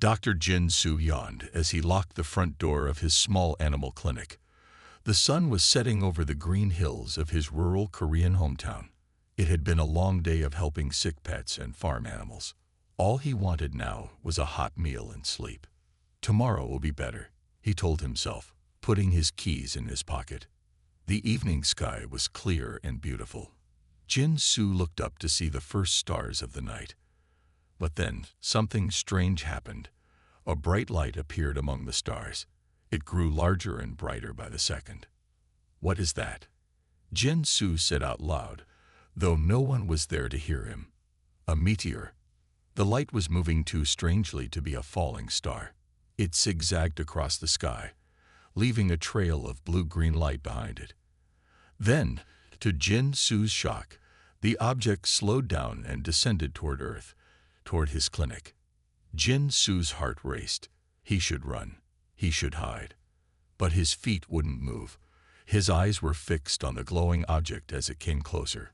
Dr. Jin Su yawned as he locked the front door of his small animal clinic. The sun was setting over the green hills of his rural Korean hometown. It had been a long day of helping sick pets and farm animals. All he wanted now was a hot meal and sleep. Tomorrow will be better, he told himself, putting his keys in his pocket. The evening sky was clear and beautiful. Jin Su looked up to see the first stars of the night. But then something strange happened. A bright light appeared among the stars. It grew larger and brighter by the second. "What is that?" Jin Su said out loud, though no one was there to hear him. "A meteor." The light was moving too strangely to be a falling star. It zigzagged across the sky, leaving a trail of blue-green light behind it. Then, to Jin Su's shock, the object slowed down and descended toward Earth, toward his clinic. Jin Su's heart raced. He should run. He should hide. But his feet wouldn't move. His eyes were fixed on the glowing object as it came closer.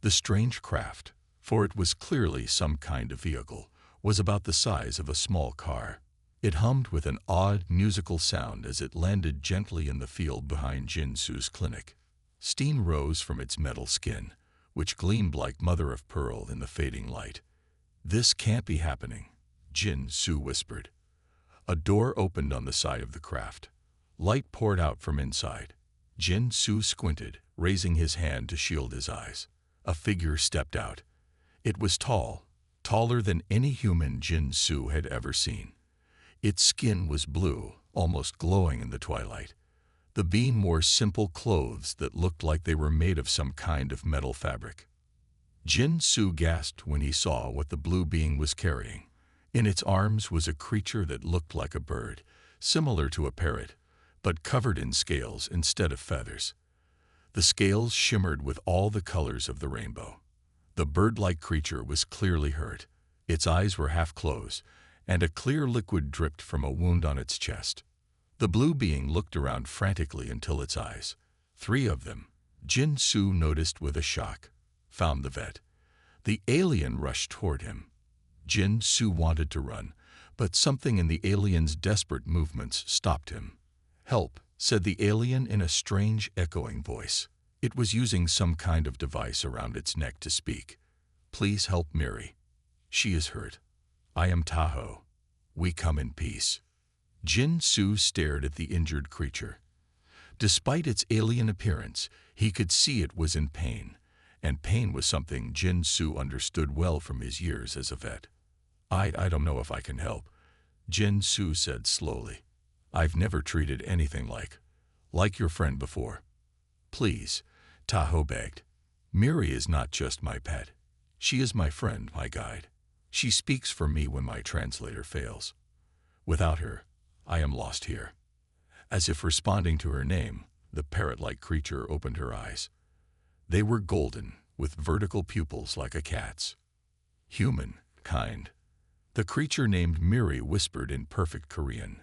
The strange craft, for it was clearly some kind of vehicle, was about the size of a small car. It hummed with an odd musical sound as it landed gently in the field behind Jin Su's clinic. Steam rose from its metal skin, which gleamed like mother of pearl in the fading light. "This can't be happening," Jin Su whispered. A door opened on the side of the craft. Light poured out from inside. Jin Su squinted, raising his hand to shield his eyes. A figure stepped out. It was tall, taller than any human Jin Su had ever seen. Its skin was blue, almost glowing in the twilight. The being wore simple clothes that looked like they were made of some kind of metal fabric. Jin Su gasped when he saw what the blue being was carrying. In its arms was a creature that looked like a bird, similar to a parrot, but covered in scales instead of feathers. The scales shimmered with all the colors of the rainbow. The bird-like creature was clearly hurt. Its eyes were half closed, and a clear liquid dripped from a wound on its chest. The blue being looked around frantically until its eyes, 3 of them, Jin Su noticed with a shock, found the vet. The alien rushed toward him. Jin Su wanted to run, but something in the alien's desperate movements stopped him. "Help," said the alien in a strange, echoing voice. It was using some kind of device around its neck to speak. "Please help Miri. She is hurt. I am Tahoe. We come in peace." Jin Su stared at the injured creature. Despite its alien appearance, he could see it was in pain, and pain was something Jin Su understood well from his years as a vet. I don't know if I can help," Jin Su said slowly. "I've never treated anything like your friend before." "Please," Tahoe begged. "Miri is not just my pet. She is my friend, my guide. She speaks for me when my translator fails. Without her, I am lost here." As if responding to her name, the parrot-like creature opened her eyes. They were golden, with vertical pupils like a cat's. "Human, kind." The creature named Miri whispered in perfect Korean,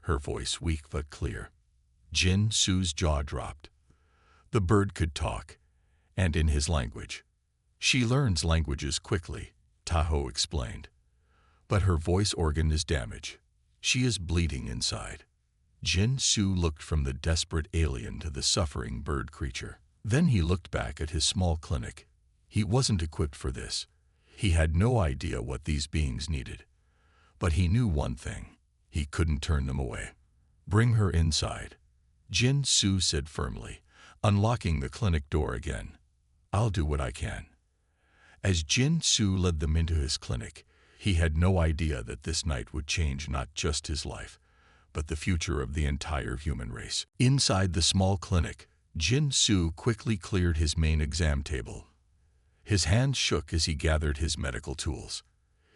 her voice weak but clear. Jin Su's jaw dropped. The bird could talk, and in his language. "She learns languages quickly," Tahoe explained. "But her voice organ is damaged. She is bleeding inside." Jin Su looked from the desperate alien to the suffering bird creature. Then he looked back at his small clinic. He wasn't equipped for this. He had no idea what these beings needed. But he knew one thing. He couldn't turn them away. "Bring her inside," Jin Su said firmly, unlocking the clinic door again. "I'll do what I can." As Jin Su led them into his clinic, he had no idea that this night would change not just his life, but the future of the entire human race. Inside the small clinic, Jin Su quickly cleared his main exam table. His hands shook as he gathered his medical tools.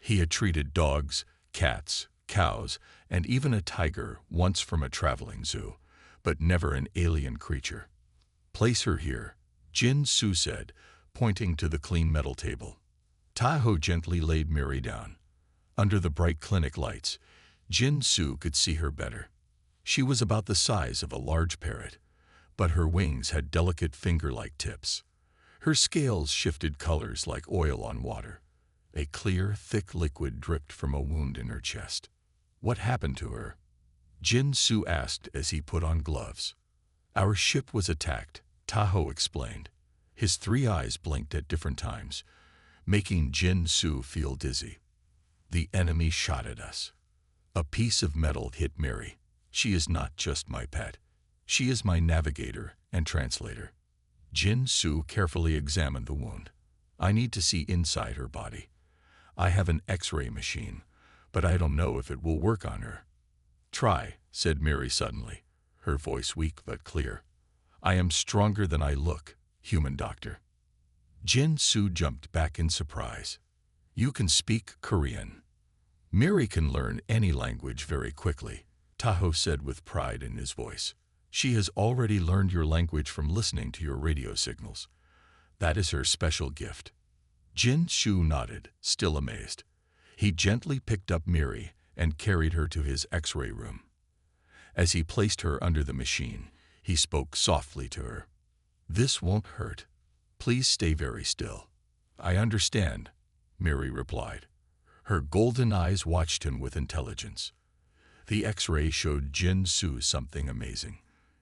He had treated dogs, cats, cows, and even a tiger once from a traveling zoo, but never an alien creature. "Place her here," Jin Su said, pointing to the clean metal table. Tahoe gently laid Miri down. Under the bright clinic lights, Jin Su could see her better. She was about the size of a large parrot, but her wings had delicate finger-like tips. Her scales shifted colors like oil on water. A clear, thick liquid dripped from a wound in her chest. What happened to her? Jin Su asked as he put on gloves. Our ship was attacked, Tahoe explained. His 3 eyes blinked at different times, making Jin Su feel dizzy. The enemy shot at us. A piece of metal hit Mary. She is not just my pet. She is my navigator and translator. Jin Su carefully examined the wound. I need to see inside her body. I have an X-ray machine, but I don't know if it will work on her. Try, said Mary suddenly, her voice weak but clear. I am stronger than I look, human doctor. Jin Su jumped back in surprise. You can speak Korean. Mary can learn any language very quickly, Tahoe said with pride in his voice. She has already learned your language from listening to your radio signals. That is her special gift. Jin Su nodded, still amazed. He gently picked up Miri and carried her to his X-ray room. As he placed her under the machine, he spoke softly to her. This won't hurt. Please stay very still. I understand, Miri replied. Her golden eyes watched him with intelligence. The X-ray showed Jin Su something amazing.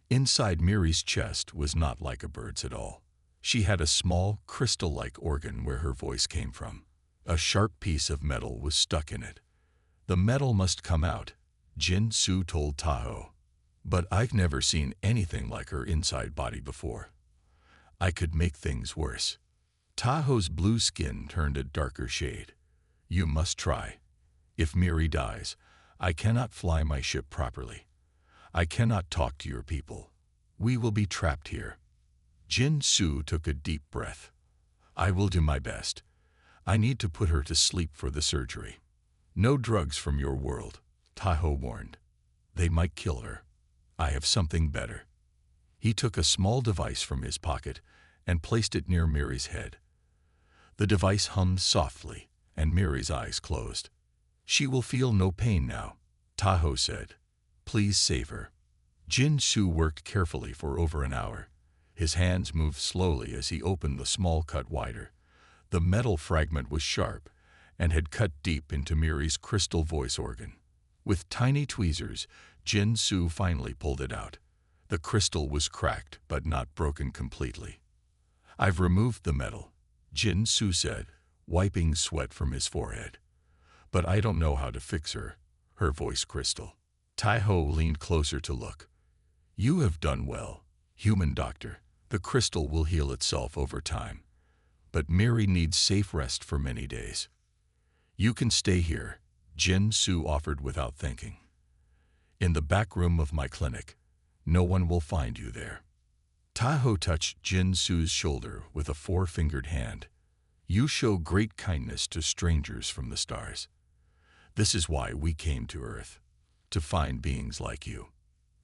Inside Miri's chest was not like a bird's at all. She had a small, crystal-like organ where her voice came from. A sharp piece of metal was stuck in it. The metal must come out, Jin Su told Tahoe. But I've never seen anything like her inside body before. I could make things worse. Tahoe's blue skin turned a darker shade. You must try. If Miri dies, I cannot fly my ship properly. I cannot talk to your people. We will be trapped here. Jin Su took a deep breath. I will do my best. I need to put her to sleep for the surgery. No drugs from your world, Tahoe warned. They might kill her. I have something better. He took a small device from his pocket and placed it near Miri's head. The device hummed softly, and Miri's eyes closed. She will feel no pain now, Tahoe said. Please save her. Jin Su worked carefully for over an hour. His hands moved slowly as he opened the small cut wider. The metal fragment was sharp and had cut deep into Miri's crystal voice organ. With tiny tweezers, Jin Su finally pulled it out. The crystal was cracked but not broken completely. I've removed the metal, Jin Su said, wiping sweat from his forehead. But I don't know how to fix her, her voice crystal. Tahoe leaned closer to look. You have done well, human doctor. The crystal will heal itself over time. But Miri needs safe rest for many days. You can stay here, Jin Su offered without thinking. In the back room of my clinic. No one will find you there. Tahoe touched Jin Su's shoulder with a 4-fingered hand. You show great kindness to strangers from the stars. This is why we came to Earth, to find beings like you.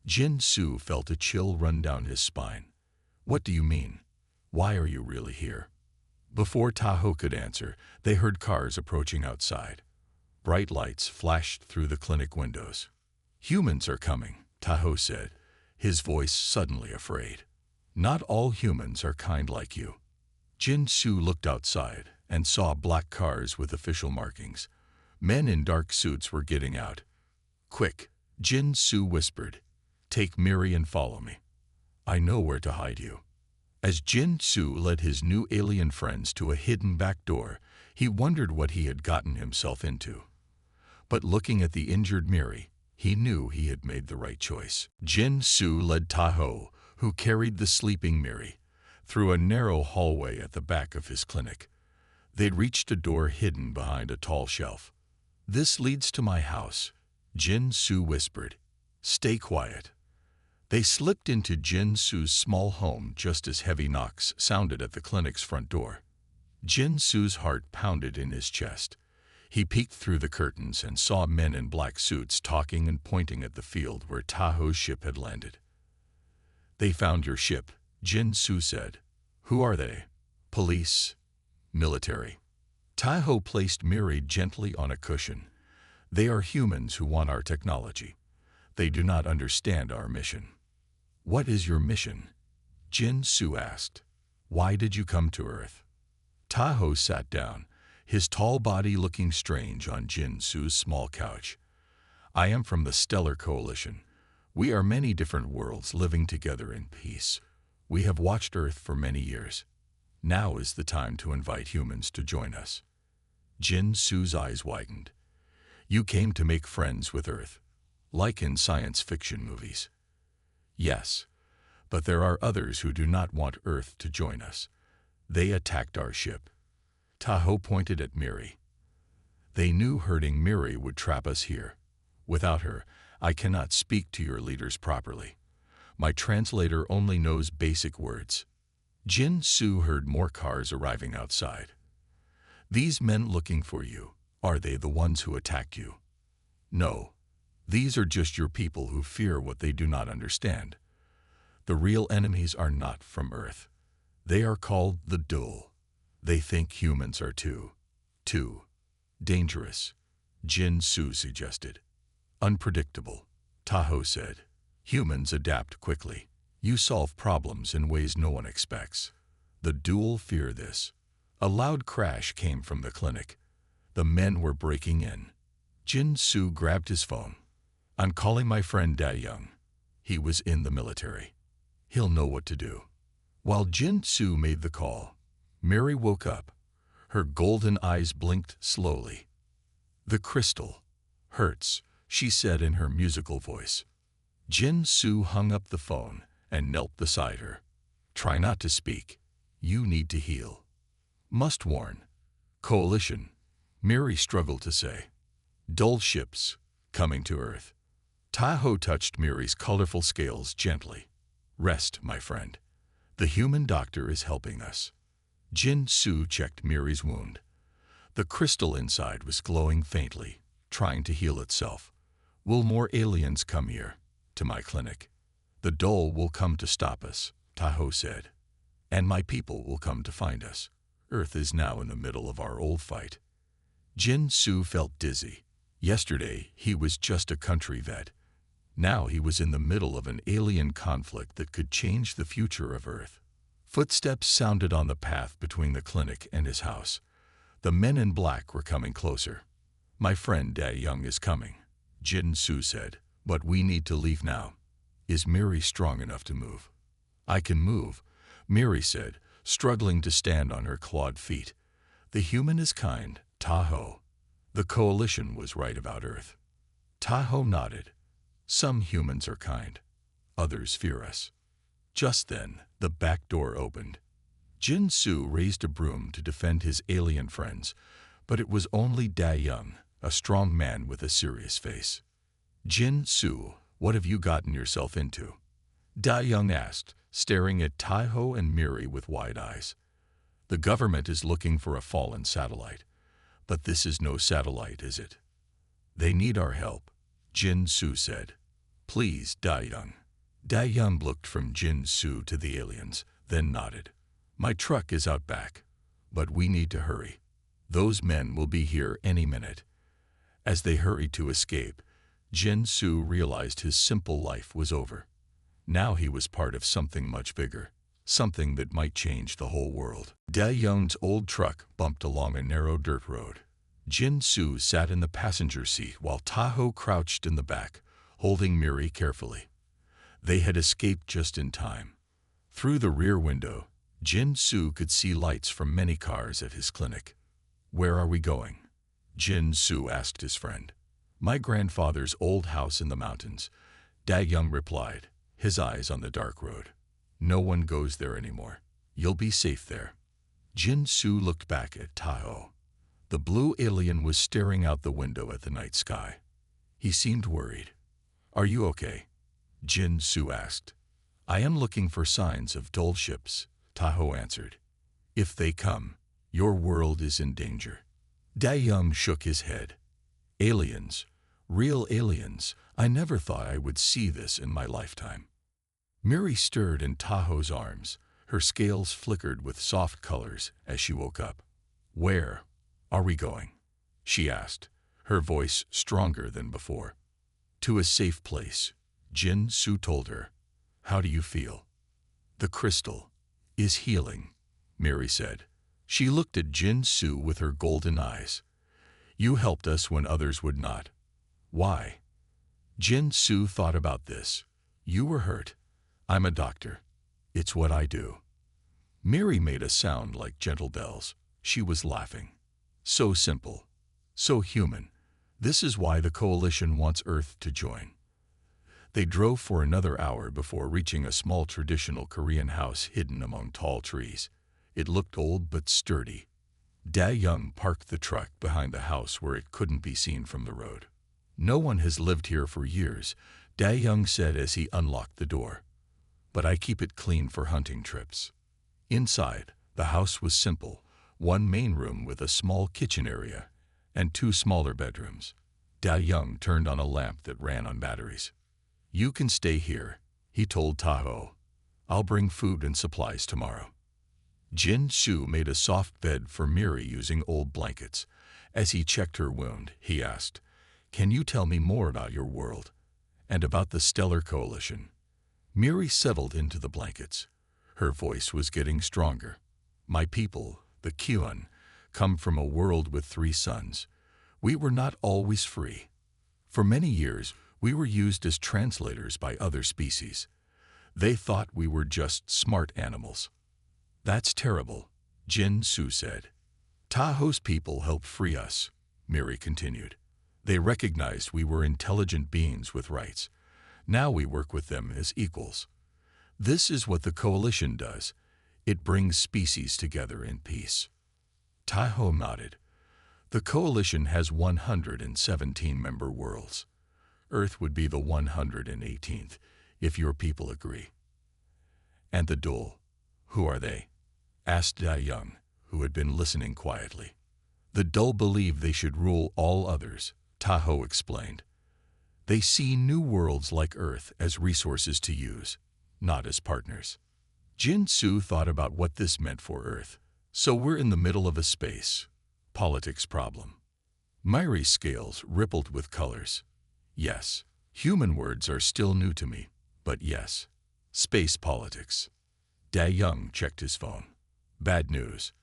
Jin Su felt a chill run down his spine. What do you mean? Why are you really here? Before Tahoe could answer, they heard cars approaching outside. Bright lights flashed through the clinic windows. Humans are coming, Tahoe said, his voice suddenly afraid. Not all humans are kind like you. Jin Su looked outside and saw black cars with official markings. Men in dark suits were getting out. Quick, Jin Su whispered. Take Miri and follow me. I know where to hide you. As Jin Su led his new alien friends to a hidden back door, he wondered what he had gotten himself into. But looking at the injured Miri, he knew he had made the right choice. Jin Su led Tahoe, who carried the sleeping Miri, through a narrow hallway at the back of his clinic. They'd reached a door hidden behind a tall shelf. This leads to my house, Jin Su whispered. Stay quiet. They slipped into Jin Su's small home just as heavy knocks sounded at the clinic's front door. Jin Su's heart pounded in his chest. He peeked through the curtains and saw men in black suits talking and pointing at the field where Tahoe's ship had landed. They found your ship, Jin Su said. Who are they? Police? Military? Tahoe placed Miri gently on a cushion. They are humans who want our technology. They do not understand our mission. What is your mission? Jin Su asked. Why did you come to Earth? Tahoe sat down, his tall body looking strange on Jin Su's small couch. "I am from the Stellar Coalition. We are many different worlds living together in peace. We have watched Earth for many years. Now is the time to invite humans to join us." Jin Su's eyes widened. "You came to make friends with Earth, like in science fiction movies." "Yes, but there are others who do not want Earth to join us. They attacked our ship." Tahoe pointed at Miri. "They knew hurting Miri would trap us here. Without her, I cannot speak to your leaders properly. My translator only knows basic words." Jin Su heard more cars arriving outside. "These men looking for you, are they the ones who attacked you?" "No. These are just your people who fear what they do not understand. The real enemies are not from Earth. They are called the Dull. They think humans are too dangerous," Jin Su suggested. "Unpredictable," Tahoe said. "Humans adapt quickly. You solve problems in ways no one expects. The Dual fear this." A loud crash came from the clinic. The men were breaking in. Jin Su grabbed his phone. "I'm calling my friend Da Young. He was in the military. He'll know what to do." While Jin Su made the call, Mary woke up. Her golden eyes blinked slowly. "The crystal hurts," she said in her musical voice. Jin Su hung up the phone and knelt beside her. "Try not to speak. You need to heal." "Must warn. Coalition," Mary struggled to say. "Dull ships coming to Earth." Tahoe touched Mary's colorful scales gently. "Rest, my friend. The human doctor is helping us." Jin Su checked Mary's wound. The crystal inside was glowing faintly, trying to heal itself. "Will more aliens come here, to my clinic?" "The Dull will come to stop us," Tahoe said. "And my people will come to find us. Earth is now in the middle of our old fight." Jin Su felt dizzy. Yesterday, he was just a country vet. Now he was in the middle of an alien conflict that could change the future of Earth. Footsteps sounded on the path between the clinic and his house. The men in black were coming closer. "My friend Da Young is coming," Jin Su said, "but we need to leave now." "Is Miri strong enough to move?" "I can move," Miri said, struggling to stand on her clawed feet. "The human is kind, Tahoe. The Coalition was right about Earth." Tahoe nodded. "Some humans are kind. Others fear us." Just then, the back door opened. Jin Su raised a broom to defend his alien friends, but it was only Da Young, a strong man with a serious face. "Jin Su, what have you gotten yourself into?" Da Young asked, staring at Tahoe and Miri with wide eyes. "The government is looking for a fallen satellite. But this is no satellite, is it?" "They need our help," Jin Su said. "Please, Da Young." Da Young looked from Jin Su to the aliens, then nodded. "My truck is out back, but we need to hurry. Those men will be here any minute." As they hurried to escape, Jin Su realized his simple life was over. Now he was part of something much bigger, something that might change the whole world. Da Young's old truck bumped along a narrow dirt road. Jin Su sat in the passenger seat while Tahoe crouched in the back, holding Miri carefully. They had escaped just in time. Through the rear window, Jin Su could see lights from many cars at his clinic. "Where are we going?" Jin Su asked his friend. "My grandfather's old house in the mountains," Da Young replied, his eyes on the dark road. "No one goes there anymore. You'll be safe there." Jin Su looked back at Tahoe. The blue alien was staring out the window at the night sky. He seemed worried. "Are you okay?" Jin Su asked. "I am looking for signs of Dull ships," Tahoe answered. "If they come, your world is in danger." Da Young shook his head. "Aliens, real aliens, I never thought I would see this in my lifetime." Miri stirred in Tahoe's arms. Her scales flickered with soft colors as she woke up. "Where are we going?" she asked, her voice stronger than before. "To a safe place," Jin Su told her. "How do you feel?" "The crystal is healing," Miri said. She looked at Jin Su with her golden eyes. You helped us when others would not. Why? Jin Su thought about this. You were hurt. I'm a doctor. It's what I do. Miri made a sound like gentle bells. She was laughing. So simple. So human. This is why the coalition wants Earth to join. They drove for another hour before reaching a small traditional Korean house hidden among tall trees. It looked old but sturdy. Da Young parked the truck behind the house where it couldn't be seen from the road. No one has lived here for years, Da Young said as he unlocked the door. But I keep it clean for hunting trips. Inside, the house was simple. One main room with a small kitchen area and 2 smaller bedrooms. Da Young turned on a lamp that ran on batteries. You can stay here, he told Taho. I'll bring food and supplies tomorrow. Jin Su made a soft bed for Miri using old blankets. As he checked her wound, he asked, Can you tell me more about your world and about the Stellar Coalition? Miri settled into the blankets. Her voice was getting stronger. My people, the Kyun, come from a world with 3 suns. We were not always free. For many years, we were used as translators by other species. They thought we were just smart animals. That's terrible, Jin Su said. Taho's people helped free us, Miri continued. They recognized we were intelligent beings with rights. Now we work with them as equals. This is what the coalition does. It brings species together in peace. Taho nodded. The coalition has 117 member worlds. Earth would be the 118th, if your people agree. And the Dul, who are they? Asked Da Young, who had been listening quietly. The Dul believe they should rule all others, Taho explained. They see new worlds like Earth as resources to use, not as partners. Jin Su thought about what this meant for Earth. So we're in the middle of a space politics problem. Miri's scales rippled with colors. Yes, human words are still new to me, but yes, space politics. Da Young checked his phone. Bad news.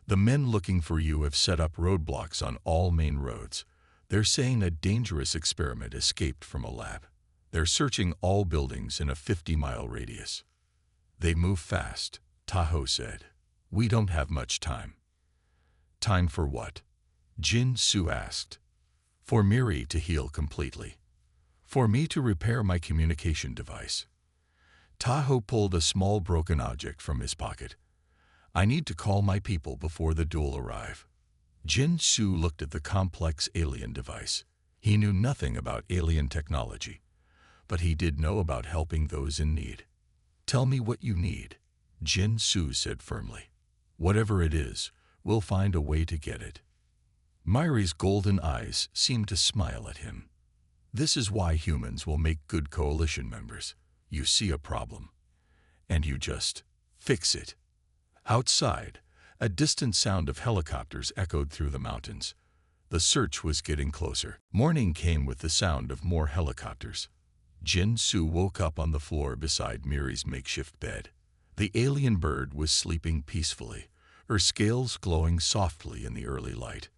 The men looking for you have set up roadblocks on all main roads. They're saying a dangerous experiment escaped from a lab. They're searching all buildings in a 50-mile radius. They move fast, Taho said. We don't have much time. Time for what? Jin Su asked. For Miri to heal completely. For me to repair my communication device. Taho pulled a small broken object from his pocket. I need to call my people before the Dul arrive. Jin Su looked at the complex alien device. He knew nothing about alien technology, but he did know about helping those in need. Tell me what you need, Jin Su said firmly. Whatever it is, we'll find a way to get it. Miri's golden eyes seemed to smile at him. This is why humans will make good coalition members. You see a problem, and you just fix it. Outside, a distant sound of helicopters echoed through the mountains. The search was getting closer. Morning came with the sound of more helicopters. Jin Su woke up on the floor beside Miri's makeshift bed. The alien bird was sleeping peacefully, her scales glowing softly in the early light.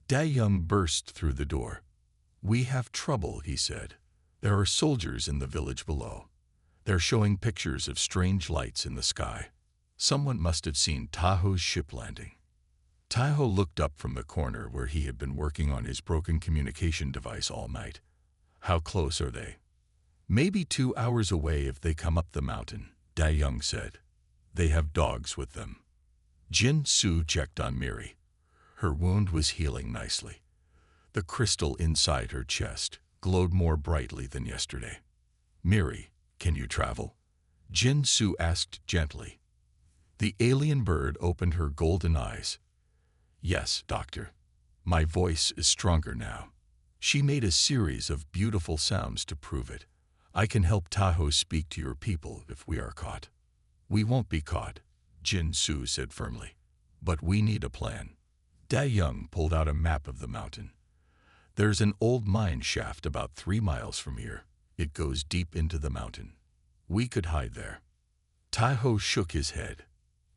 Da Young burst through the door. We have trouble, he said. There are soldiers in the village below. They're showing pictures of strange lights in the sky. Someone must have seen Taho's ship landing. Taho looked up from the corner where he had been working on his broken communication device all night. How close are they? Maybe 2 hours away if they come up the mountain, Da Young said. They have dogs with them. Jin Su checked on Miri. Her wound was healing nicely. The crystal inside her chest glowed more brightly than yesterday. Miri, can you travel? Jin Su asked gently. The alien bird opened her golden eyes. Yes, doctor. My voice is stronger now. She made a series of beautiful sounds to prove it. I can help Taho speak to your people if we are caught. We won't be caught, Jin Su said firmly. But we need a plan. Da Young pulled out a map of the mountain. There's an old mine shaft about 3 miles from here. It goes deep into the mountain. We could hide there. Taho shook his head.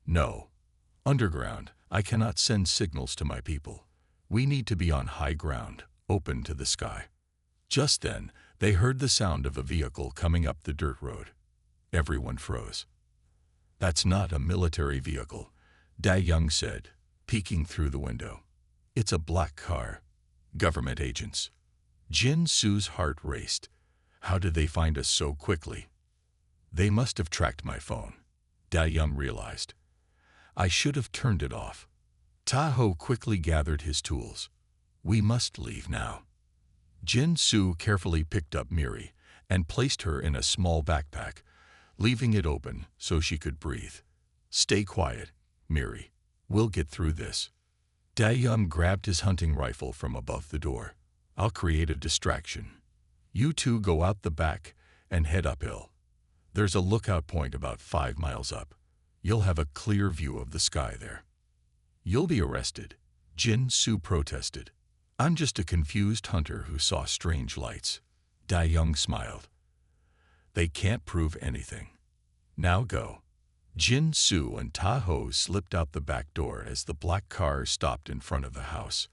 No. Underground, I cannot send signals to my people. We need to be on high ground, open to the sky." Just then, they heard the sound of a vehicle coming up the dirt road. Everyone froze. "That's not a military vehicle," Da Young said, peeking through the window. "It's a black car. Government agents." Jin Su's heart raced. How did they find us so quickly? They must have tracked my phone, Da Young realized. I should have turned it off. Tahoe quickly gathered his tools. "We must leave now." Jin Su carefully picked up Miri and placed her in a small backpack, leaving it open so she could breathe. "Stay quiet, Miri. We'll get through this." Da Young grabbed his hunting rifle from above the door. "I'll create a distraction. You two go out the back and head uphill. There's a lookout point about 5 miles up. You'll have a clear view of the sky there." "You'll be arrested," Jin Su protested. "I'm just a confused hunter who saw strange lights." Da Young smiled. "They can't prove anything. Now go." Jin Su and Tahoe slipped out the back door as the black car stopped in front of the house.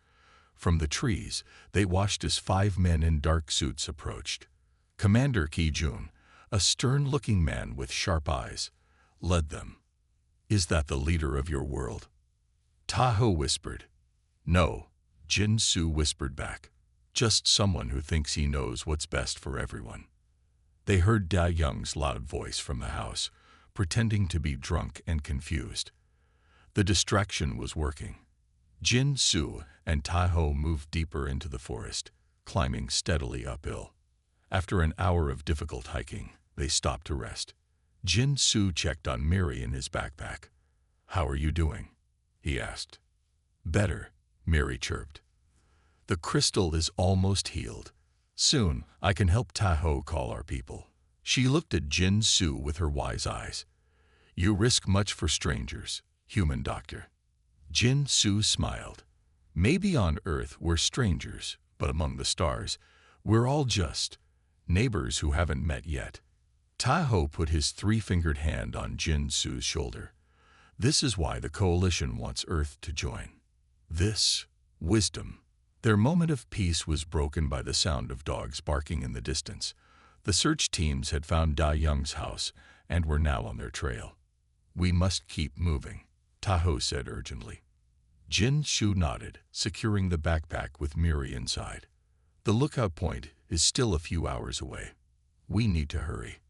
From the trees, they watched as 5 men in dark suits approached. Commander Ki-jun, a stern-looking man with sharp eyes, led them. "Is that the leader of your world?" Tahoe whispered. "No," Jin Su whispered back. "Just someone who thinks he knows what's best for everyone." They heard Da Young's loud voice from the house, pretending to be drunk and confused. The distraction was working. Jin Su and Tahoe moved deeper into the forest, climbing steadily uphill. After an hour of difficult hiking, they stopped to rest. Jin Su checked on Miri in his backpack. "How are you doing?" he asked. "Better," Miri chirped. "The crystal is almost healed. Soon, I can help Tahoe call our people." She looked at Jin Su with her wise eyes. "You risk much for strangers, human doctor." Jin Su smiled. "Maybe on Earth we're strangers, but among the stars, we're all just neighbors who haven't met yet." Tahoe put his 3-fingered hand on Jin Su's shoulder. "This is why the coalition wants Earth to join. This wisdom." Their moment of peace was broken by the sound of dogs barking in the distance. The search teams had found Da Young's house and were now on their trail. "We must keep moving," Tahoe said urgently. Jin Su nodded, securing the backpack with Miri inside. "The lookout point is still a few hours away. We need to hurry."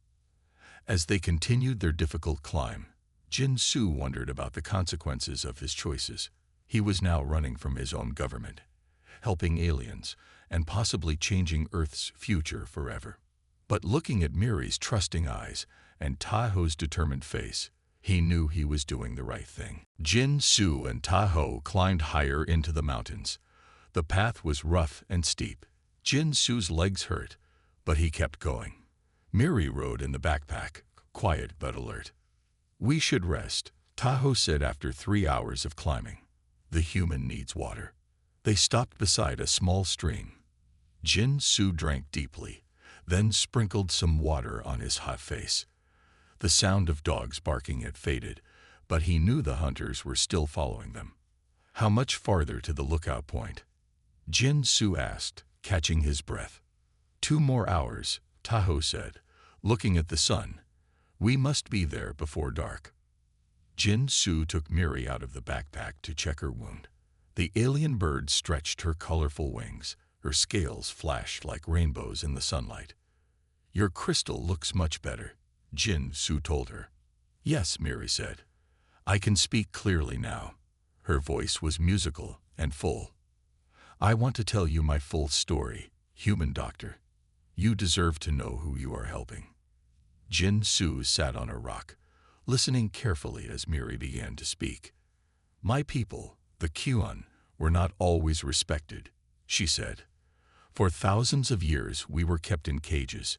As they continued their difficult climb, Jin Su wondered about the consequences of his choices. He was now running from his own government, helping aliens, and possibly changing Earth's future forever. But looking at Miri's trusting eyes and Tahoe's determined face, he knew he was doing the right thing. Jin Su and Tahoe climbed higher into the mountains. The path was rough and steep. Jin Su's legs hurt, but he kept going. Miri rode in the backpack, quiet but alert. "We should rest," Tahoe said after 3 hours of climbing. "The human needs water." They stopped beside a small stream. Jin Su drank deeply, then sprinkled some water on his hot face. The sound of dogs barking had faded, but he knew the hunters were still following them. "How much farther to the lookout point?" Jin Su asked, catching his breath. 2 more hours, Tahoe said, looking at the sun. "We must be there before dark." Jin Su took Miri out of the backpack to check her wound. The alien bird stretched her colorful wings. Her scales flashed like rainbows in the sunlight. "Your crystal looks much better," Jin Su told her. "Yes," Miri said. "I can speak clearly now." Her voice was musical and full. "I want to tell you my full story, human doctor. You deserve to know who you are helping." Jin Su sat on a rock, listening carefully as Miri began to speak. "My people, the Kuan, were not always respected," she said. "For thousands of years we were kept in cages.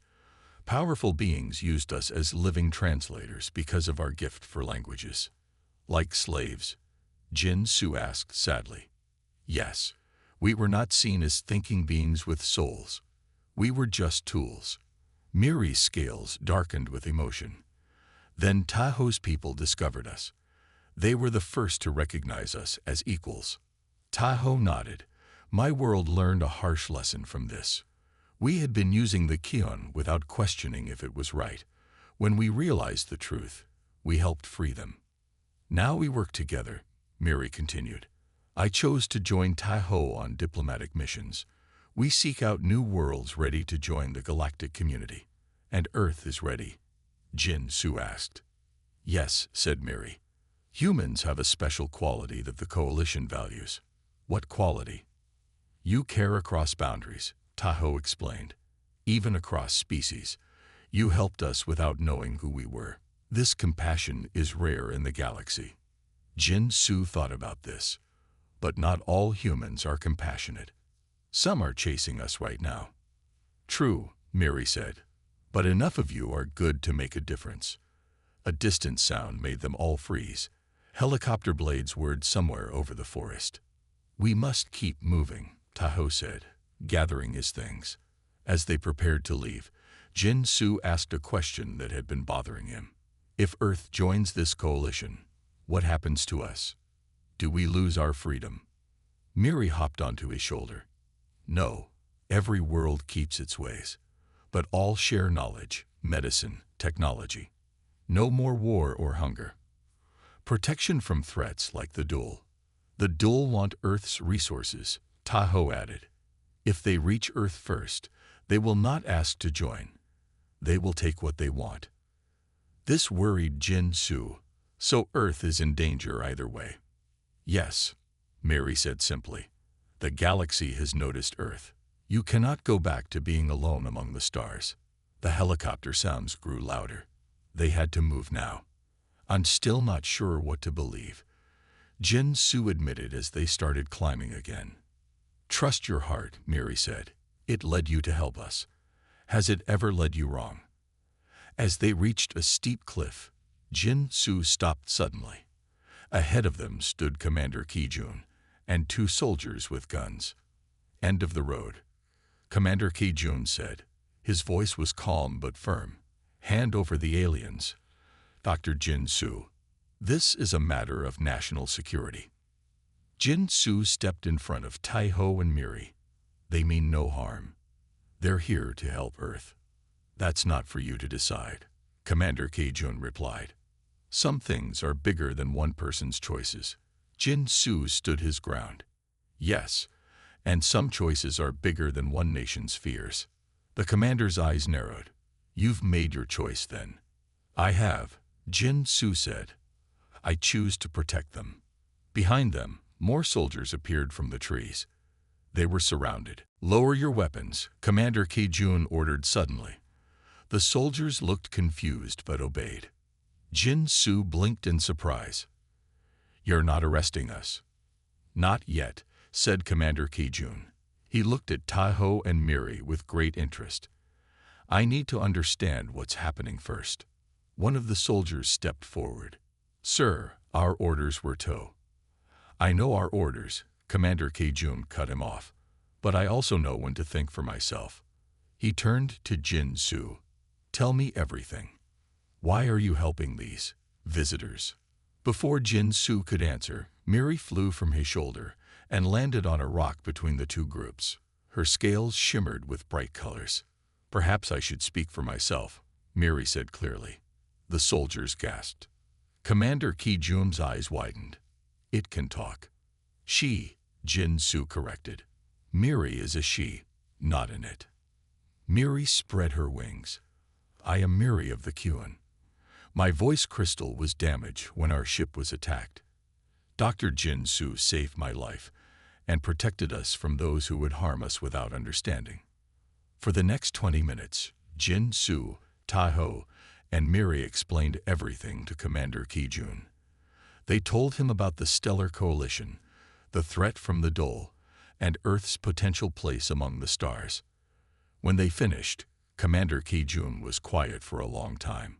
Powerful beings used us as living translators because of our gift for languages." "Like slaves?" Jin Su asked sadly. "Yes, we were not seen as thinking beings with souls. We were just tools." Miri's scales darkened with emotion. "Then Tahoe's people discovered us. They were the first to recognize us as equals. Tai-Ho nodded. My world learned a harsh lesson from this. We had been using the Kion without questioning if it was right. When we realized the truth, we helped free them. Now we work together, Miri continued. I chose to join Tai-Ho on diplomatic missions. We seek out new worlds ready to join the galactic community. And Earth is ready, Jin-Su asked. Yes, said Miri. Humans have a special quality that the Coalition values. What quality? You care across boundaries, Tai-Ho explained. Even across species. You helped us without knowing who we were. This compassion is rare in the galaxy. Jin-Su thought about this. But not all humans are compassionate. Some are chasing us right now. True, Miri said. But enough of you are good to make a difference. A distant sound made them all freeze. Helicopter blades whirred somewhere over the forest. We must keep moving, Tai-Ho said, gathering his things. As they prepared to leave, Jin-Su asked a question that had been bothering him. If Earth joins this coalition, what happens to us? Do we lose our freedom? Miri hopped onto his shoulder. No, every world keeps its ways. But all share knowledge, medicine, technology. No more war or hunger. Protection from threats like the Dual. The Dual want Earth's resources, Tai-Ho added. If they reach Earth first, they will not ask to join. They will take what they want. This worried Jin-Su, so Earth is in danger either way. Yes, Miri said simply. The galaxy has noticed Earth. You cannot go back to being alone among the stars. The helicopter sounds grew louder. They had to move now. I'm still not sure what to believe, Jin-Su admitted as they started climbing again. Trust your heart, Miri said. It led you to help us. Has it ever led you wrong? As they reached a steep cliff, Jin-Su stopped suddenly. Ahead of them stood Commander Ki-jun and 2 soldiers with guns. End of the road, Commander Ki-jun said. His voice was calm but firm. Hand over the aliens. Dr. Jin-Su. This is a matter of national security. Jin-Su stepped in front of Tai-Ho and Miri. They mean no harm. They're here to help Earth. That's not for you to decide, Commander Ki-jun replied. Some things are bigger than one person's choices. Jin-Su stood his ground. Yes, and some choices are bigger than one nation's fears. The commander's eyes narrowed. You've made your choice then. I have, Jin-Su said. I choose to protect them. Behind them, more soldiers appeared from the trees. They were surrounded. Lower your weapons, Commander Ki-jun ordered suddenly. The soldiers looked confused but obeyed. Jin-Su blinked in surprise. You're not arresting us. Not yet, said Commander Ki-jun. He looked at Tai-Ho and Miri with great interest. I need to understand what's happening first. One of the soldiers stepped forward. Sir, our orders were to. I know our orders, Commander Ki-jun cut him off. But I also know when to think for myself. He turned to Jin-Su. Tell me everything. Why are you helping these visitors? Before Jin-Su could answer, Miri flew from his shoulder and landed on a rock between the 2 groups. Her scales shimmered with bright colors. Perhaps I should speak for myself, Miri said clearly. The soldiers gasped. Commander Ki-jun's eyes widened. It can talk. She, Jin-Su corrected. Miri is a she, not an it. Miri spread her wings. I am Miri of the Kuan. My voice crystal was damaged when our ship was attacked. Dr. Jin-Su saved my life and protected us from those who would harm us without understanding. For the next 20 minutes, Jin-Su, Tai-Ho, and Miri explained everything to Commander Ki-jun. They told him about the Stellar Coalition, the threat from the Dole, and Earth's potential place among the stars. When they finished, Commander Ki-jun was quiet for a long time.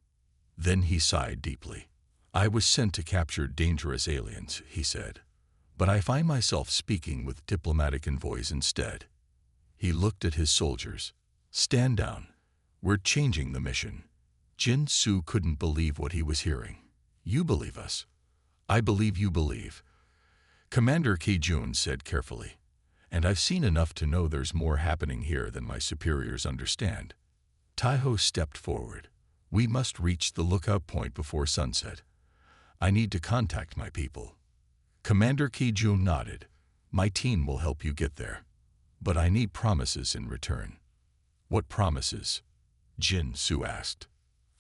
Then he sighed deeply. I was sent to capture dangerous aliens, he said. But I find myself speaking with diplomatic envoys instead. He looked at his soldiers. Stand down. We're changing the mission. Jin-Su couldn't believe what he was hearing. You believe us? I believe you believe, Commander Ki-jun said carefully. And I've seen enough to know there's more happening here than my superiors understand. Taiho stepped forward. We must reach the lookout point before sunset. I need to contact my people. Commander Ki-jun nodded. My team will help you get there. But I need promises in return. What promises? Jin Su asked.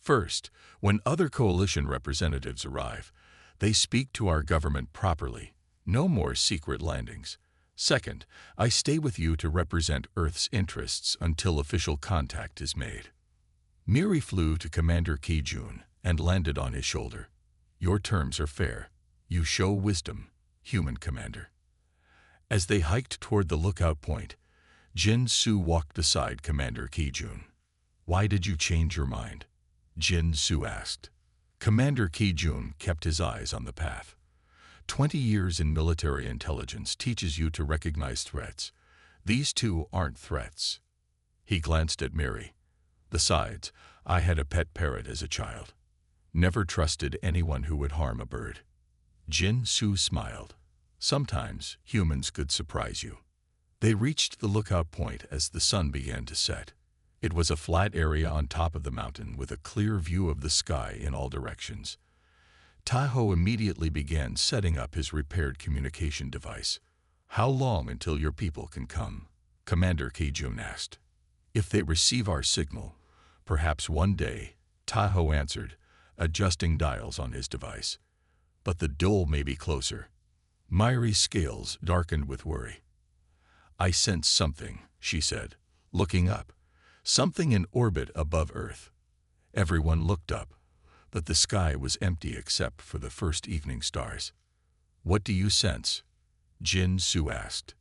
First, when other coalition representatives arrive, they speak to our government properly. No more secret landings. Second, I stay with you to represent Earth's interests until official contact is made. Miri flew to Commander Ki-jun and landed on his shoulder. Your terms are fair. You show wisdom, human commander. As they hiked toward the lookout point, Jin Su walked beside Commander Ki-jun. Why did you change your mind? Jin Su asked. Commander Ki-jun kept his eyes on the path. 20 years in military intelligence teaches you to recognize threats. These two aren't threats. He glanced at Miri. Besides, I had a pet parrot as a child. Never trusted anyone who would harm a bird. Jin Su smiled. Sometimes humans could surprise you. They reached the lookout point as the sun began to set. It was a flat area on top of the mountain with a clear view of the sky in all directions. Taiho immediately began setting up his repaired communication device. How long until your people can come? Commander Ki-jun asked. If they receive our signal, perhaps one day, Taiho answered, adjusting dials on his device. But the dole may be closer. Miri's scales darkened with worry. I sense something, she said, looking up. Something in orbit above Earth. Everyone looked up, but the sky was empty except for the first evening stars. What do you sense? Jin Su asked.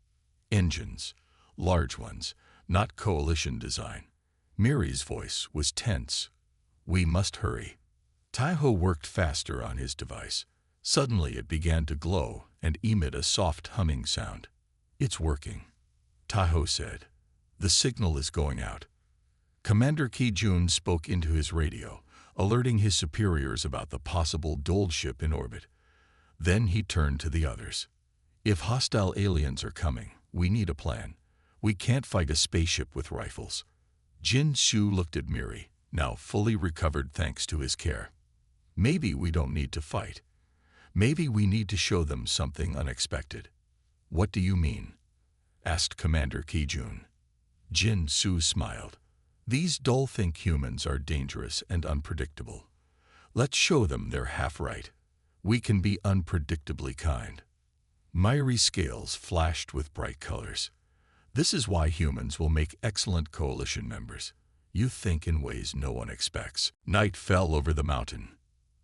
Engines, large ones, not coalition design. Miri's voice was tense. We must hurry. Taiho worked faster on his device. Suddenly it began to glow and emit a soft humming sound. It's working, Taiho said. The signal is going out. Commander Ki-jun spoke into his radio, alerting his superiors about the possible dole ship in orbit. Then he turned to the others. If hostile aliens are coming, we need a plan. We can't fight a spaceship with rifles. Jin Su looked at Miri, now fully recovered thanks to his care. Maybe we don't need to fight. Maybe we need to show them something unexpected. What do you mean? Asked Commander Ki-jun. Jin Su smiled. These dull-think humans are dangerous and unpredictable. Let's show them they're half right. We can be unpredictably kind. Miri's scales flashed with bright colors. This is why humans will make excellent coalition members. You think in ways no one expects. Night fell over the mountain.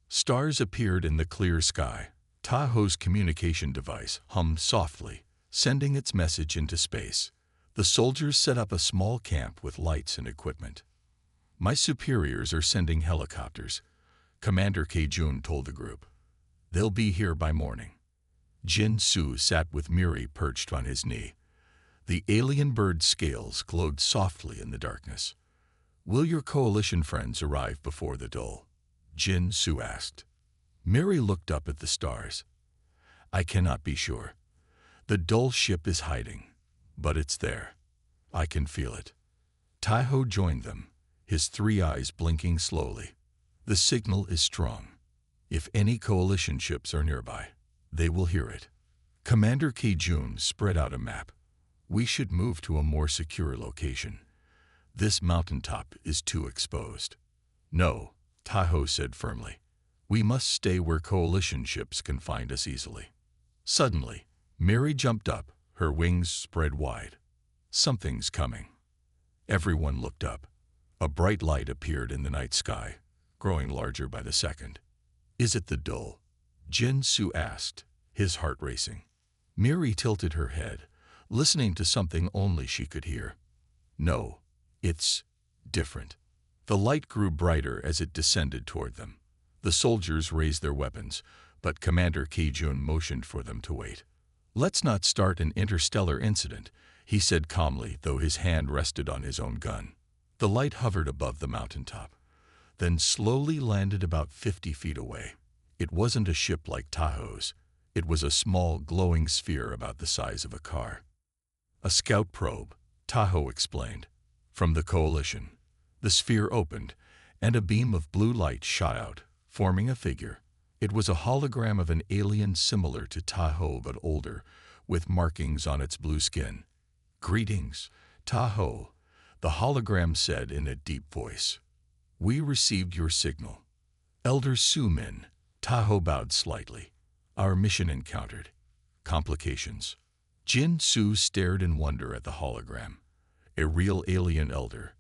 Stars appeared in the clear sky. Taiho's communication device hummed softly, sending its message into space. The soldiers set up a small camp with lights and equipment. My superiors are sending helicopters, Commander Ki-jun told the group. They'll be here by morning. Jin Su sat with Miri perched on his knee. The alien bird's scales glowed softly in the darkness. Will your coalition friends arrive before the dole? Jin Su asked. Miri looked up at the stars. I cannot be sure. The dole ship is hiding. But it's there. I can feel it. Taiho joined them, his three eyes blinking slowly. The signal is strong. If any coalition ships are nearby, they will hear it. Commander Ki-jun spread out a map. We should move to a more secure location. This mountaintop is too exposed. No, Taiho said firmly. We must stay where coalition ships can find us easily. Suddenly, Miri jumped up. Her wings spread wide. Something's coming. Everyone looked up. A bright light appeared in the night sky, growing larger by the second. Is it the dole? Jin Su asked, his heart racing. Miri tilted her head, listening to something only she could hear. No, it's different. The light grew brighter as it descended toward them. The soldiers raised their weapons, but Commander Ki-jun motioned for them to wait. Let's not start an interstellar incident, he said calmly, though his hand rested on his own gun. The light hovered above the mountaintop, then slowly landed about 50 feet away. It wasn't a ship like Tahoe's. It was a small, glowing sphere about the size of a car. A scout probe, Tahoe explained. From the Coalition. The sphere opened, and a beam of blue light shot out, forming a figure. It was a hologram of an alien similar to Tahoe but older, with markings on its blue skin. "Greetings, Tahoe," the hologram said in a deep voice. "We received your signal." "Elder Su-min," Tahoe bowed slightly. "Our mission encountered complications." Jin Su stared in wonder at the hologram. A real alien elder,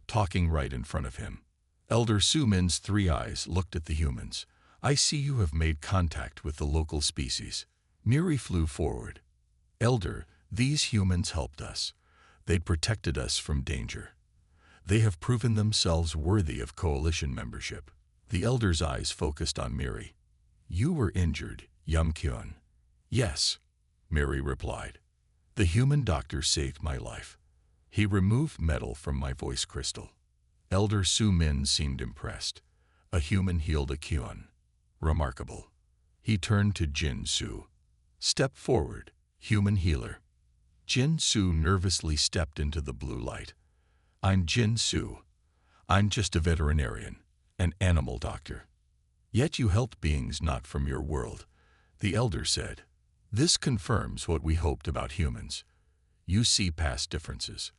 talking right in front of him. Elder Su-min's 3 eyes looked at the humans. "I see you have made contact with the local species." Miri flew forward. "Elder, these humans helped us. They protected us from danger. They have proven themselves worthy of Coalition membership." The elder's eyes focused on Miri. "You were injured, Yum-kyun." "Yes," Miri replied. "The human doctor saved my life. He removed metal from my voice crystal." Elder Su-min seemed impressed. "A human healed a Kyun. Remarkable." He turned to Jin Su. "Step forward, human healer." Jin Su nervously stepped into the blue light. "I'm Jin Su. I'm just a veterinarian, an animal doctor." "Yet you helped beings not from your world," the elder said. "This confirms what we hoped about humans. You see past differences."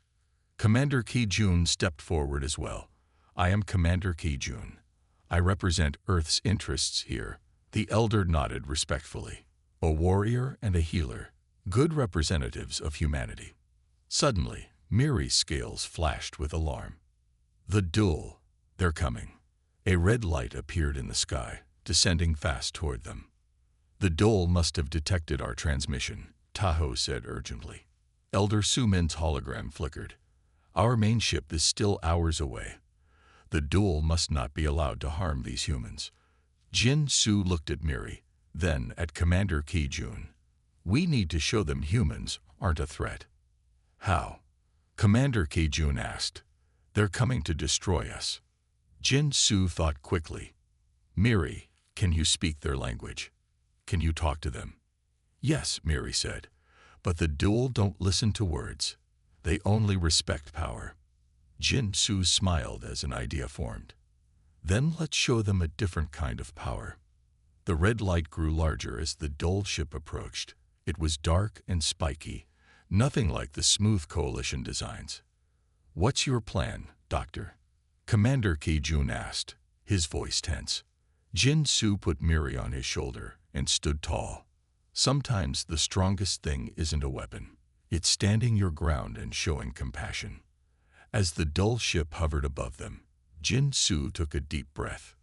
Commander Ki-jun stepped forward as well. "I am Commander Ki-jun. I represent Earth's interests here." The elder nodded respectfully. "A warrior and a healer. Good representatives of humanity." Suddenly, Miri's scales flashed with alarm. "The duel. They're coming." A red light appeared in the sky, descending fast toward them. "The duel must have detected our transmission," Tahoe said urgently. Elder Su-min's hologram flickered. "Our main ship is still hours away. The duel must not be allowed to harm these humans." Jin Su looked at Miri, then at Commander Ki-jun. "We need to show them humans aren't a threat." "How?" Commander Ki-jun asked. "They're coming to destroy us." Jin Su thought quickly. "Miri, can you speak their language? Can you talk to them?" "Yes," Miri said. "But the duel don't listen to words. They only respect power." Jin Su smiled as an idea formed. "Then let's show them a different kind of power." The red light grew larger as the duel ship approached. It was dark and spiky, nothing like the smooth Coalition designs. "What's your plan, Doctor?" Commander Ki-jun asked, his voice tense. Jin Su put Miri on his shoulder and stood tall. "Sometimes the strongest thing isn't a weapon. It's standing your ground and showing compassion." As the dull ship hovered above them, Jin Su took a deep breath.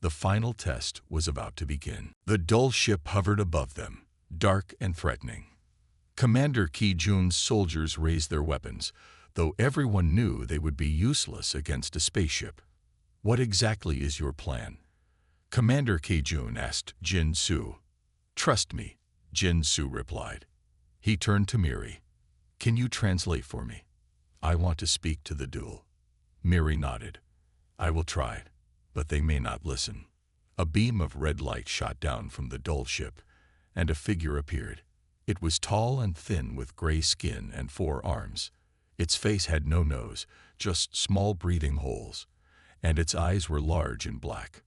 The final test was about to begin. The dull ship hovered above them, dark and threatening. Commander Ki-jun's soldiers raised their weapons, though everyone knew they would be useless against a spaceship. "What exactly is your plan?" Commander Ki-jun asked Jin Su. "Trust me," Jin Su replied. He turned to Miri. "Can you translate for me? I want to speak to the duel." Miri nodded. "I will try, but they may not listen." A beam of red light shot down from the dull ship, and a figure appeared. It was tall and thin with gray skin and 4 arms. Its face had no nose, just small breathing holes, and its eyes were large and black.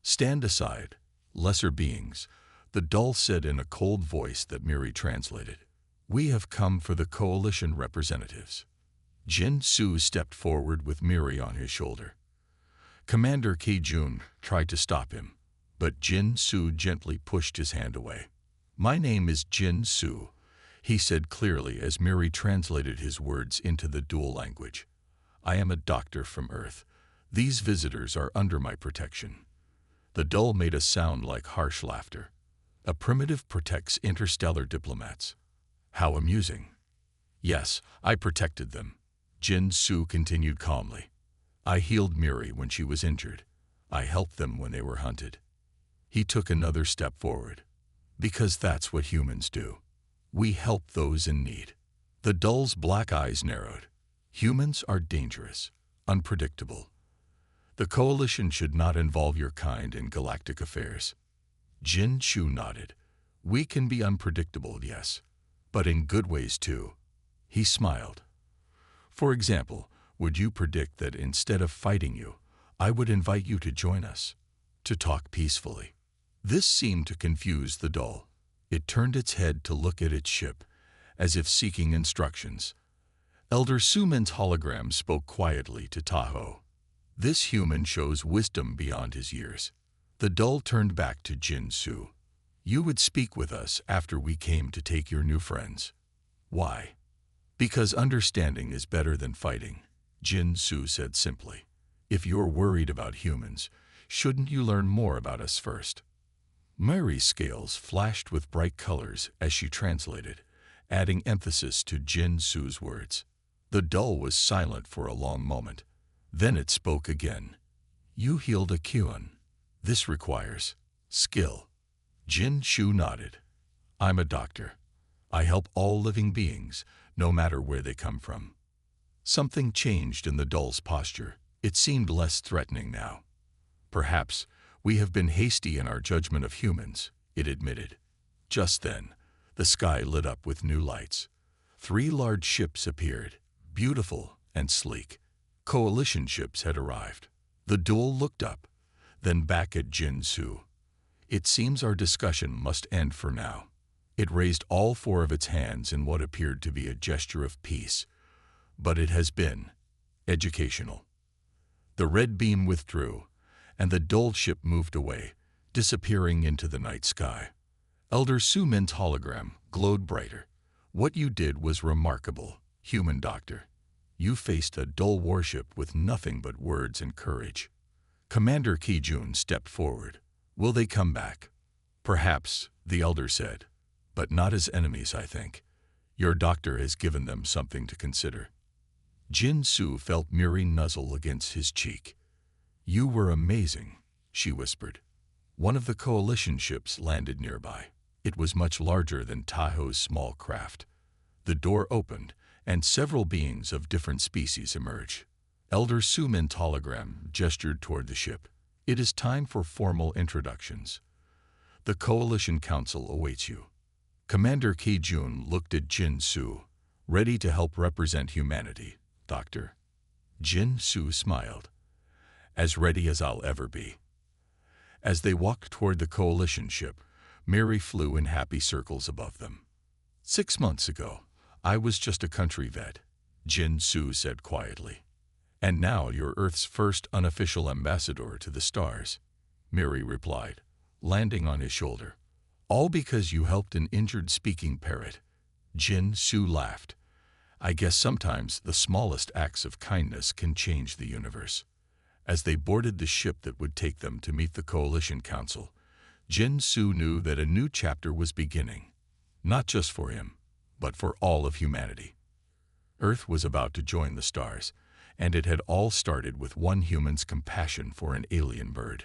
"Stand aside, lesser beings," the dull said in a cold voice that Miri translated. "We have come for the Coalition representatives." Jin Su stepped forward with Miri on his shoulder. Commander Ki-jun tried to stop him, but Jin Su gently pushed his hand away. "My name is Jin Su," he said clearly as Miri translated his words into the dual language. "I am a doctor from Earth. These visitors are under my protection." The dull made a sound like harsh laughter. "A primitive protects interstellar diplomats." "How amusing." "Yes, I protected them," Jin Su continued calmly. "I healed Miri when she was injured. I helped them when they were hunted." He took another step forward. "Because that's what humans do. We help those in need." The dull's black eyes narrowed. "Humans are dangerous, unpredictable. The Coalition should not involve your kind in galactic affairs." Jin Shu nodded. We can be unpredictable, yes, but in good ways too. He smiled. For example, would you predict that instead of fighting you, I would invite you to join us, to talk peacefully? This seemed to confuse the doll. It turned its head to look at its ship, as if seeking instructions. Elder Sumin's hologram spoke quietly to Tahoe. This human shows wisdom beyond his years. The doll turned back to Jin Su. You would speak with us after we came to take your new friends. Why? Because understanding is better than fighting, Jin Su said simply. If you're worried about humans, shouldn't you learn more about us first? Mary's scales flashed with bright colors as she translated, adding emphasis to Jin Su's words. The doll was silent for a long moment. Then it spoke again. You healed a Kyun. This requires skill. Jin Shu nodded. I'm a doctor. I help all living beings, no matter where they come from. Something changed in the doll's posture. It seemed less threatening now. Perhaps we have been hasty in our judgment of humans, it admitted. Just then, the sky lit up with new lights. 3 large ships appeared, beautiful and sleek. Coalition ships had arrived. The doll looked up, then back at Jin Su. It seems our discussion must end for now. It raised all 4 of its hands in what appeared to be a gesture of peace. But it has been educational. The red beam withdrew, and the doll ship moved away, disappearing into the night sky. Elder Sumin's hologram glowed brighter. What you did was remarkable, human doctor. You faced a dull warship with nothing but words and courage. Commander Kijun stepped forward. Will they come back? Perhaps, the elder said, but not as enemies, I think. Your doctor has given them something to consider. Jin Su felt Miri nuzzle against his cheek. You were amazing, she whispered. One of the coalition ships landed nearby. It was much larger than Tahoe's small craft. The door opened, and several beings of different species emerged. Elder Sumin's hologram gestured toward the ship. It is time for formal introductions. The Coalition Council awaits you. Commander Kijun looked at Jin Su, ready to help represent humanity, Doctor. Jin Su smiled. As ready as I'll ever be. As they walked toward the coalition ship, Mary flew in happy circles above them. 6 months ago, I was just a country vet, Jin Su said quietly. And now you're Earth's first unofficial ambassador to the stars, Mary replied, landing on his shoulder. All because you helped an injured speaking parrot. Jin Su laughed. I guess sometimes the smallest acts of kindness can change the universe. As they boarded the ship that would take them to meet the Coalition Council, Jin Su knew that a new chapter was beginning, not just for him, but for all of humanity. Earth was about to join the stars, and it had all started with one human's compassion for an alien bird.